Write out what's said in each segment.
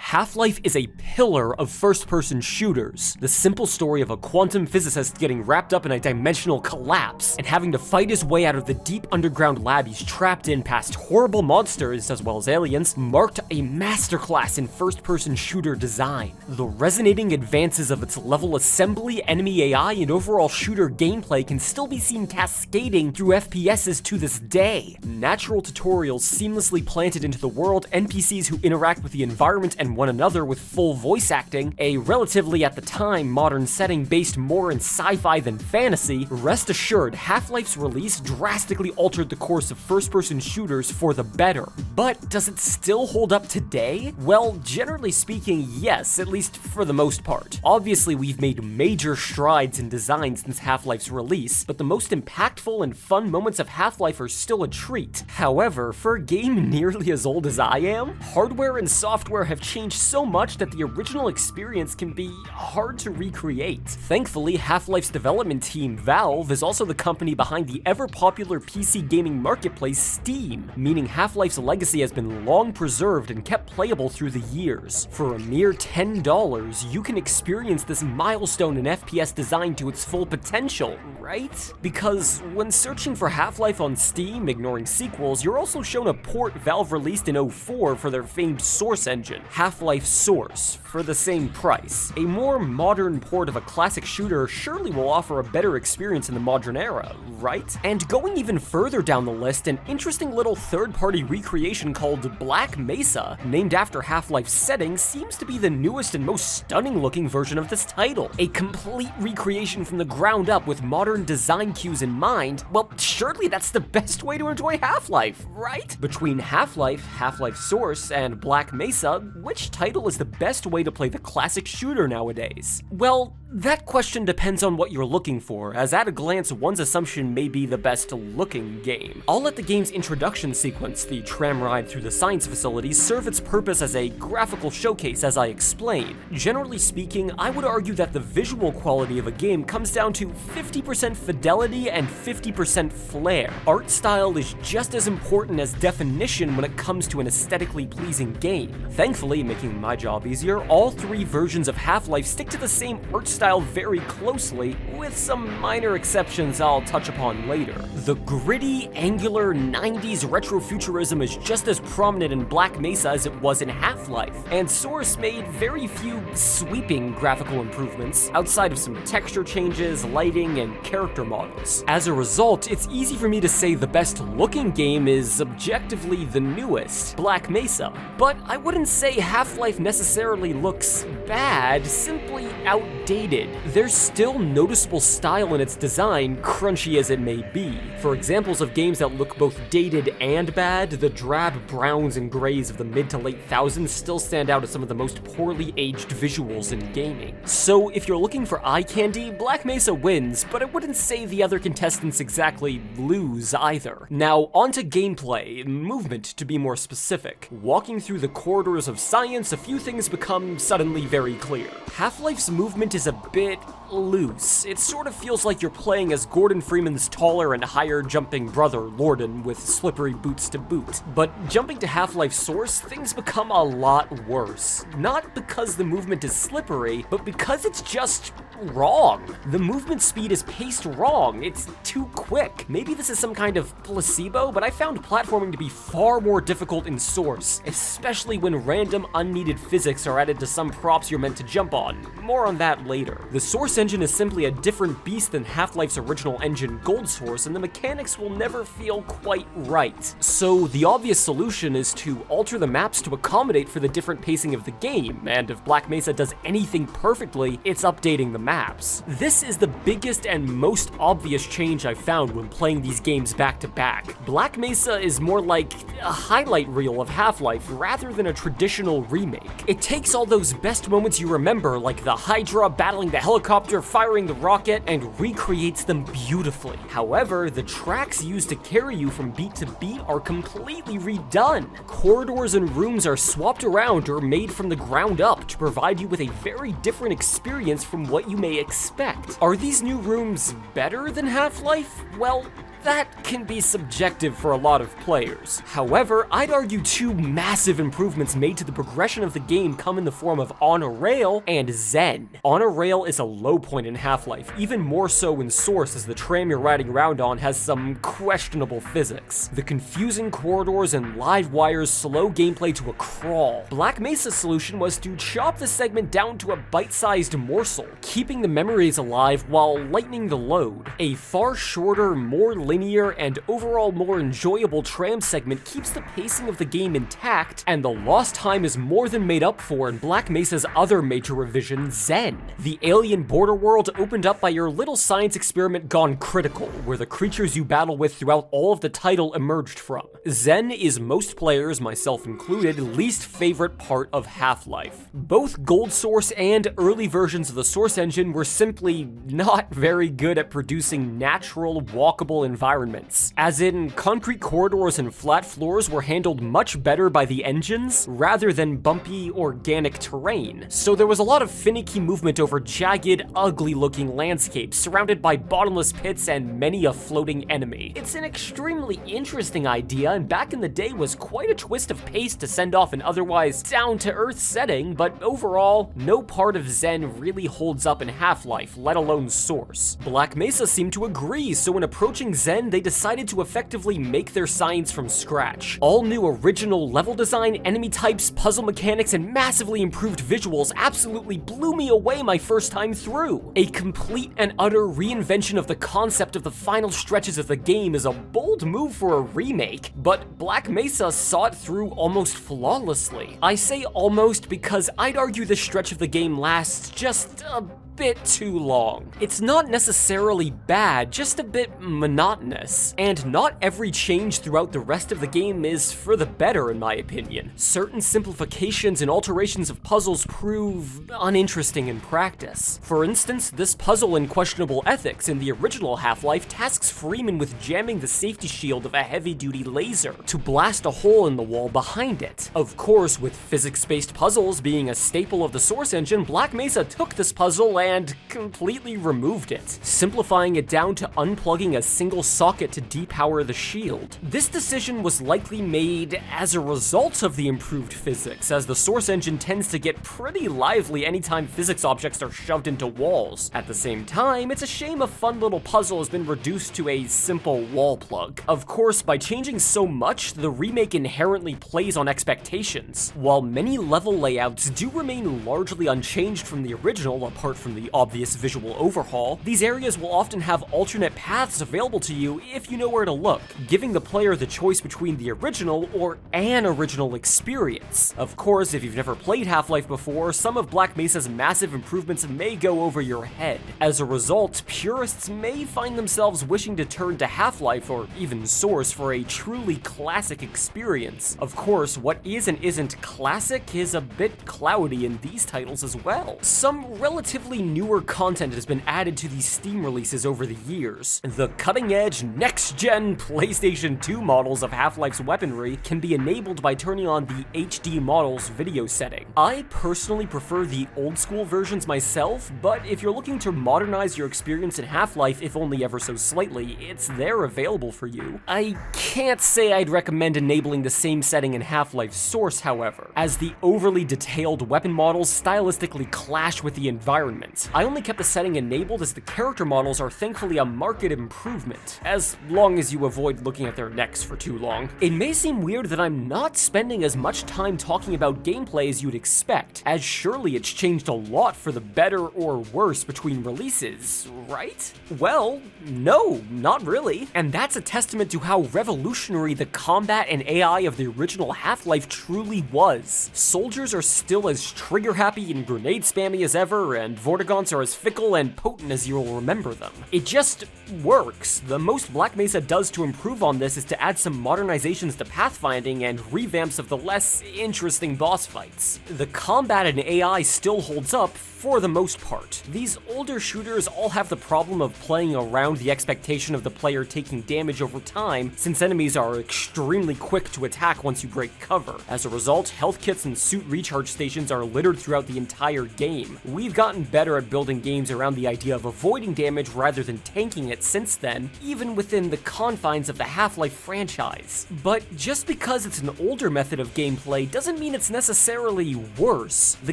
Half-Life is a pillar of first-person shooters. The simple story of a quantum physicist getting wrapped up in a dimensional collapse and having to fight his way out of the deep underground lab he's trapped in past horrible monsters as well as aliens marked a masterclass in first-person shooter design. The resonating advances of its level assembly, enemy AI, and overall shooter gameplay can still be seen cascading through FPSs to this day. Natural tutorials seamlessly planted into the world, NPCs who interact with the environment and one another with full voice acting, a relatively, at the time, modern setting based more in sci-fi than fantasy. Rest assured, Half-Life's release drastically altered the course of first-person shooters for the better. But does it still hold up today? Well, generally speaking, yes, at least for the most part. Obviously, we've made major strides in design since Half-Life's release, but the most impactful and fun moments of Half-Life are still a treat. However, for a game nearly as old as I am, hardware and software have changed so much that the original experience can be hard to recreate. Thankfully, Half-Life's development team, Valve, is also the company behind the ever-popular PC gaming marketplace Steam, meaning Half-Life's legacy has been long preserved and kept playable through the years. For a mere $10, you can experience this milestone in FPS design to its full potential, right? Because when searching for Half-Life on Steam, ignoring sequels, you're also shown a port Valve released in 2004 for their famed Source engine, Half-Life Source, for the same price. A more modern port of a classic shooter surely will offer a better experience in the modern era, right? And going even further down the list, an interesting little third-party recreation called Black Mesa, named after Half-Life's setting, seems to be the newest and most stunning-looking version of this title. A complete recreation from the ground up with modern design cues in mind. Well, surely that's the best way to enjoy Half-Life, right? Between Half-Life, Half-Life Source, and Black Mesa, which title is the best way to play the classic shooter nowadays? Well, that question depends on what you're looking for, as at a glance one's assumption may be the best looking game. I'll let the game's introduction sequence, the tram ride through the science facilities, serve its purpose as a graphical showcase as I explain. Generally speaking, I would argue that the visual quality of a game comes down to 50% fidelity and 50% flair. Art style is just as important as definition when it comes to an aesthetically pleasing game. Thankfully, making my job easier, all three versions of Half-Life stick to the same art style very closely, with some minor exceptions I'll touch upon later. The gritty, angular 90s retrofuturism is just as prominent in Black Mesa as it was in Half-Life, and Source made very few sweeping graphical improvements, outside of some texture changes, lighting, and character models. As a result, it's easy for me to say the best looking game is objectively the newest, Black Mesa. But I wouldn't say Half-Life necessarily looks bad, simply outdated. There's still noticeable style in its design, crunchy as it may be. For examples of games that look both dated and bad, the drab browns and grays of the mid to late thousands still stand out as some of the most poorly aged visuals in gaming. So if you're looking for eye candy, Black Mesa wins, but I wouldn't say the other contestants exactly lose either. Now, onto gameplay, movement to be more specific. Walking through the corridors of science, a few things become suddenly very clear. Half-Life's movement is a bit loose. It sort of feels like you're playing as Gordon Freeman's taller and higher jumping brother, Lorden, with slippery boots to boot. But jumping to Half-Life Source, things become a lot worse. Not because the movement is slippery, but because it's just wrong. The movement speed is paced wrong. It's too quick. Maybe this is some kind of placebo, but I found platforming to be far more difficult in Source, especially when random unneeded physics are added to some props you're meant to jump on. More on that later. The Source engine is simply a different beast than Half-Life's original engine, Gold Source, and the mechanics will never feel quite right. So the obvious solution is to alter the maps to accommodate for the different pacing of the game, and if Black Mesa does anything perfectly, it's updating the maps. This is the biggest and most obvious change I've found when playing these games back to back. Black Mesa is more like a highlight reel of Half-Life rather than a traditional remake. It takes all those best moments you remember, like the Hydra battling the helicopter, firing the rocket, and recreates them beautifully. However, the tracks used to carry you from beat to beat are completely redone. Corridors and rooms are swapped around or made from the ground up to provide you with a very different experience from what you may expect. Are these new rooms better than Half-Life? Well, that can be subjective for a lot of players. However, I'd argue two massive improvements made to the progression of the game come in the form of On a Rail and Zen. On a Rail is a low point in Half-Life, even more so in Source, as the tram you're riding around on has some questionable physics. The confusing corridors and live wires slow gameplay to a crawl. Black Mesa's solution was to chop the segment down to a bite-sized morsel, keeping the memories alive while lightening the load. A far shorter, more linear, and overall more enjoyable tram segment keeps the pacing of the game intact, and the lost time is more than made up for in Black Mesa's other major revision, Zen. The alien border world opened up by your little science experiment gone critical, where the creatures you battle with throughout all of the title emerged from. Zen is most players, myself included, least favorite part of Half-Life. Both Gold Source and early versions of the Source engine were simply not very good at producing natural, walkable environments. As in, concrete corridors and flat floors were handled much better by the engines, rather than bumpy, organic terrain. So there was a lot of finicky movement over jagged, ugly-looking landscapes, surrounded by bottomless pits and many a floating enemy. It's an extremely interesting idea, and back in the day was quite a twist of pace to send off an otherwise down-to-earth setting, but overall, no part of Zen really holds up in Half-Life, let alone Source. Black Mesa seemed to agree, so when approaching Zen, they decided to effectively make their science from scratch. All new original level design, enemy types, puzzle mechanics, and massively improved visuals absolutely blew me away my first time through. A complete and utter reinvention of the concept of the final stretches of the game is a bold move for a remake, but Black Mesa saw it through almost flawlessly. I say almost because I'd argue this stretch of the game lasts just a bit too long. It's not necessarily bad, just a bit monotonous, and not every change throughout the rest of the game is for the better in my opinion. Certain simplifications and alterations of puzzles prove uninteresting in practice. For instance, this puzzle in Questionable Ethics in the original Half-Life tasks Freeman with jamming the safety shield of a heavy-duty laser to blast a hole in the wall behind it. Of course, with physics-based puzzles being a staple of the Source engine, Black Mesa took this puzzle and completely removed it, simplifying it down to unplugging a single socket to depower the shield. This decision was likely made as a result of the improved physics, as the Source engine tends to get pretty lively anytime physics objects are shoved into walls. At the same time, it's a shame a fun little puzzle has been reduced to a simple wall plug. Of course, by changing so much, the remake inherently plays on expectations. While many level layouts do remain largely unchanged from the original, apart from the obvious visual overhaul, these areas will often have alternate paths available to you if you know where to look, giving the player the choice between the original or an original experience. Of course, if you've never played Half-Life before, some of Black Mesa's massive improvements may go over your head. As a result, purists may find themselves wishing to turn to Half-Life or even Source for a truly classic experience. Of course, what is and isn't classic is a bit cloudy in these titles as well. Some relatively newer content has been added to these Steam releases over the years. The cutting-edge, next-gen PlayStation 2 models of Half-Life's weaponry can be enabled by turning on the HD models video setting. I personally prefer the old-school versions myself, but if you're looking to modernize your experience in Half-Life, if only ever so slightly, it's there available for you. I can't say I'd recommend enabling the same setting in Half-Life Source, however, as the overly detailed weapon models stylistically clash with the environment. I only kept the setting enabled as the character models are thankfully a marked improvement, as long as you avoid looking at their necks for too long. It may seem weird that I'm not spending as much time talking about gameplay as you'd expect, as surely it's changed a lot for the better or worse between releases, right? Well, no, not really. And that's a testament to how revolutionary the combat and AI of the original Half-Life truly was. Soldiers are still as trigger-happy and grenade-spammy as ever, and Vortigaunts are as fickle and potent as you'll remember them. It just works. The most Black Mesa does to improve on this is to add some modernizations to pathfinding and revamps of the less interesting boss fights. The combat and AI still holds up for the most part. These older shooters all have the problem of playing around the expectation of the player taking damage over time, since enemies are extremely quick to attack once you break cover. As a result, health kits and suit recharge stations are littered throughout the entire game. We've gotten better better at building games around the idea of avoiding damage rather than tanking it since then, even within the confines of the Half-Life franchise. But just because it's an older method of gameplay doesn't mean it's necessarily worse. The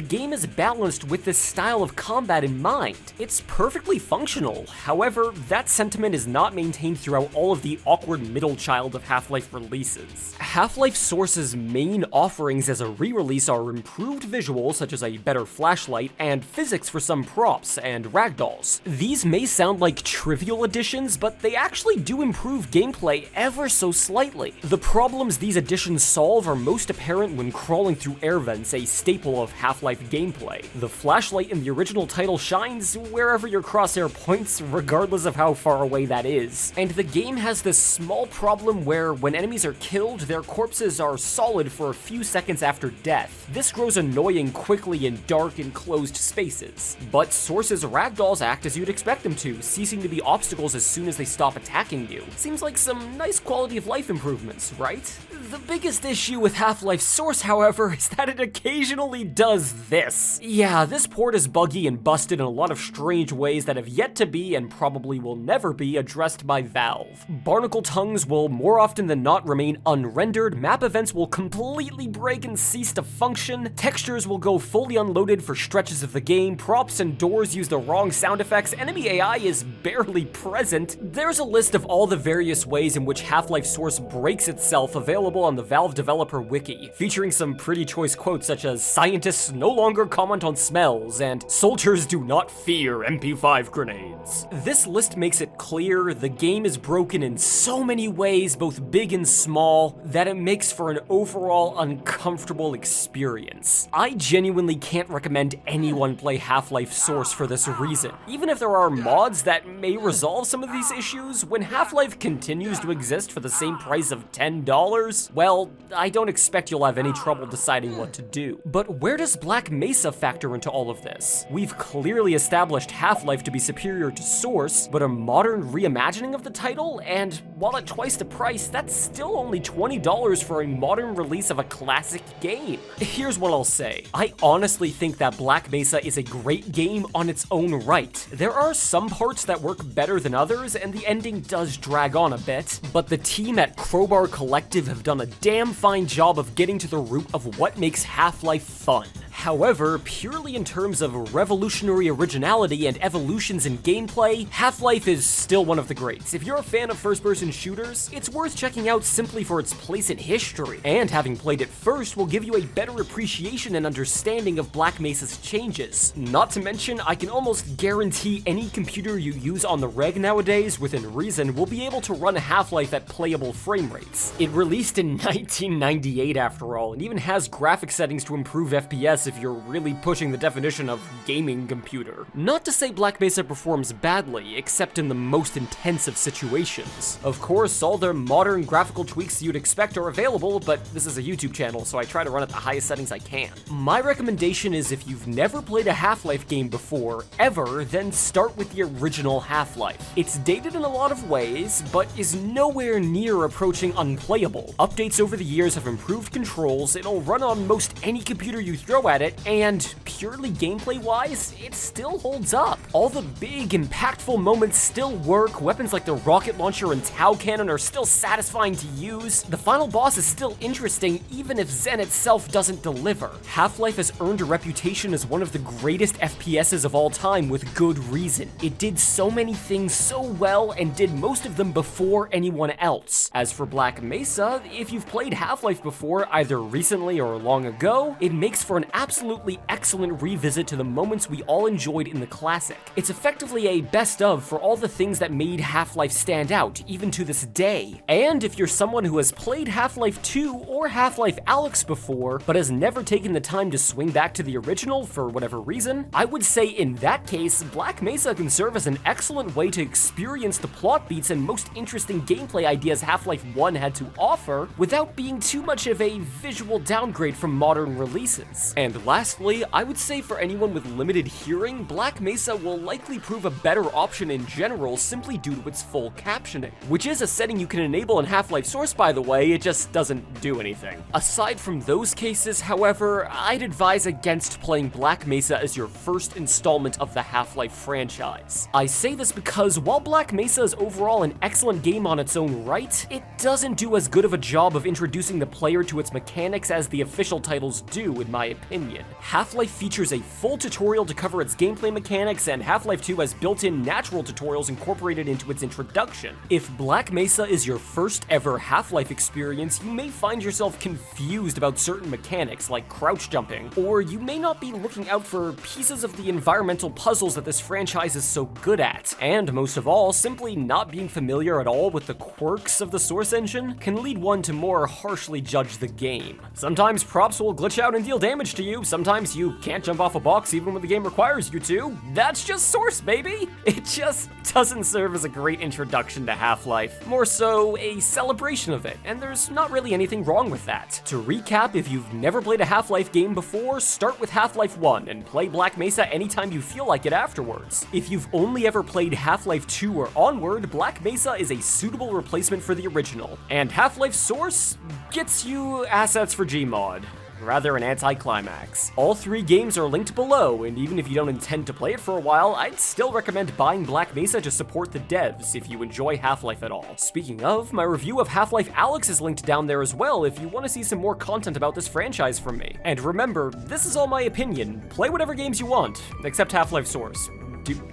game is balanced with this style of combat in mind. It's perfectly functional. However, that sentiment is not maintained throughout all of the awkward middle child of Half-Life releases. Half-Life Source's main offerings as a re-release are improved visuals, such as a better flashlight, and physics for some props and ragdolls. These may sound like trivial additions, but they actually do improve gameplay ever so slightly. The problems these additions solve are most apparent when crawling through air vents, a staple of Half-Life gameplay. The flashlight in the original title shines wherever your crosshair points, regardless of how far away that is. And the game has this small problem where when enemies are killed, their corpses are solid for a few seconds after death. This grows annoying quickly in dark, enclosed spaces. But Source's ragdolls act as you'd expect them to, ceasing to be obstacles as soon as they stop attacking you. Seems like some nice quality of life improvements, right? The biggest issue with Half-Life Source, however, is that it occasionally does this. Yeah, this port is buggy and busted in a lot of strange ways that have yet to be and probably will never be addressed by Valve. Barnacle tongues will more often than not remain unrendered, map events will completely break and cease to function, textures will go fully unloaded for stretches of the game, props and doors use the wrong sound effects, enemy AI is barely present. There's a list of all the various ways in which Half-Life Source breaks itself available on the Valve developer wiki, featuring some pretty choice quotes such as "Scientists no longer comment on smells" and "Soldiers do not fear MP5 grenades." This list makes it clear the game is broken in so many ways, both big and small, that it makes for an overall uncomfortable experience. I genuinely can't recommend anyone play Half-Life Source for this reason. Even if there are mods that may resolve some of these issues, when Half-Life continues to exist for the same price of $10, well, I don't expect you'll have any trouble deciding what to do. But where does Black Mesa factor into all of this? We've clearly established Half-Life to be superior to Source, but a modern reimagining of the title, and while at twice the price, that's still only $20 for a modern release of a classic game. Here's what I'll say. I honestly think that Black Mesa is a great game on its own right. There are some parts that work better than others, and the ending does drag on a bit, but the team at Crowbar Collective have done a damn fine job of getting to the root of what makes Half-Life fun. However, purely in terms of revolutionary originality and evolutions in gameplay, Half-Life is still one of the greats. If you're a fan of first-person shooters, it's worth checking out simply for its place in history, and having played it first will give you a better appreciation and understanding of Black Mesa's changes. Not to mention, I can almost guarantee any computer you use on the reg nowadays, within reason, will be able to run Half-Life at playable frame rates. It released in 1998 after all, and even has graphic settings to improve FPS if you're really pushing the definition of gaming computer. Not to say Black Mesa performs badly, except in the most intensive situations. Of course, all the modern graphical tweaks you'd expect are available, but this is a YouTube channel, so I try to run at the highest settings I can. My recommendation is if you've never played a Half-Life game before, ever, then start with the original Half-Life. It's dated in a lot of ways, but is nowhere near approaching unplayable. Updates over the years have improved controls, it'll run on most any computer you throw at it, and purely gameplay-wise, it still holds up. All the big, impactful moments still work, weapons like the rocket launcher and Tau cannon are still satisfying to use, the final boss is still interesting even if Zen itself doesn't deliver. Half-Life has earned a reputation as one of the greatest FPSs of all time with good reason. It did so many things so well and did most of them before anyone else. As for Black Mesa, if you've played Half-Life before, either recently or long ago, it makes for an absolutely excellent revisit to the moments we all enjoyed in the classic. It's effectively a best of for all the things that made Half-Life stand out, even to this day. And if you're someone who has played Half-Life 2 or Half-Life Alyx before, but has never taken the time to swing back to the original for whatever reason, I would say in that case, Black Mesa can serve as an excellent way to experience the plot beats and most interesting gameplay ideas Half-Life 1 had to offer, without being too much of a visual downgrade from modern releases. And And lastly, I would say for anyone with limited hearing, Black Mesa will likely prove a better option in general simply due to its full captioning, which is a setting you can enable in Half-Life Source, by the way. It just doesn't do anything. Aside from those cases, however, I'd advise against playing Black Mesa as your first installment of the Half-Life franchise. I say this because while Black Mesa is overall an excellent game on its own right, it doesn't do as good of a job of introducing the player to its mechanics as the official titles do, in my opinion. Half-Life features a full tutorial to cover its gameplay mechanics, and Half-Life 2 has built-in natural tutorials incorporated into its introduction. If Black Mesa is your first ever Half-Life experience, you may find yourself confused about certain mechanics like crouch jumping, or you may not be looking out for pieces of the environmental puzzles that this franchise is so good at. And most of all, simply not being familiar at all with the quirks of the Source engine can lead one to more harshly judge the game. Sometimes props will glitch out and deal damage to you, sometimes you can't jump off a box even when the game requires you to. That's just Source, baby! It just doesn't serve as a great introduction to Half-Life, more so a celebration of it, and there's not really anything wrong with that. To recap, if you've never played a Half-Life game before, start with Half-Life 1 and play Black Mesa anytime you feel like it afterwards. If you've only ever played Half-Life 2 or onward, Black Mesa is a suitable replacement for the original, and Half-Life Source gets you assets for Gmod. Rather an anticlimax. All three games are linked below, and even if you don't intend to play it for a while, I'd still recommend buying Black Mesa to support the devs if you enjoy Half-Life at all. Speaking of, my review of Half-Life Alyx is linked down there as well if you want to see some more content about this franchise from me. And remember, this is all my opinion. Play whatever games you want, except Half-Life Source.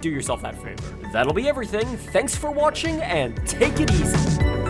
Do yourself that favor. That'll be everything. Thanks for watching, and take it easy.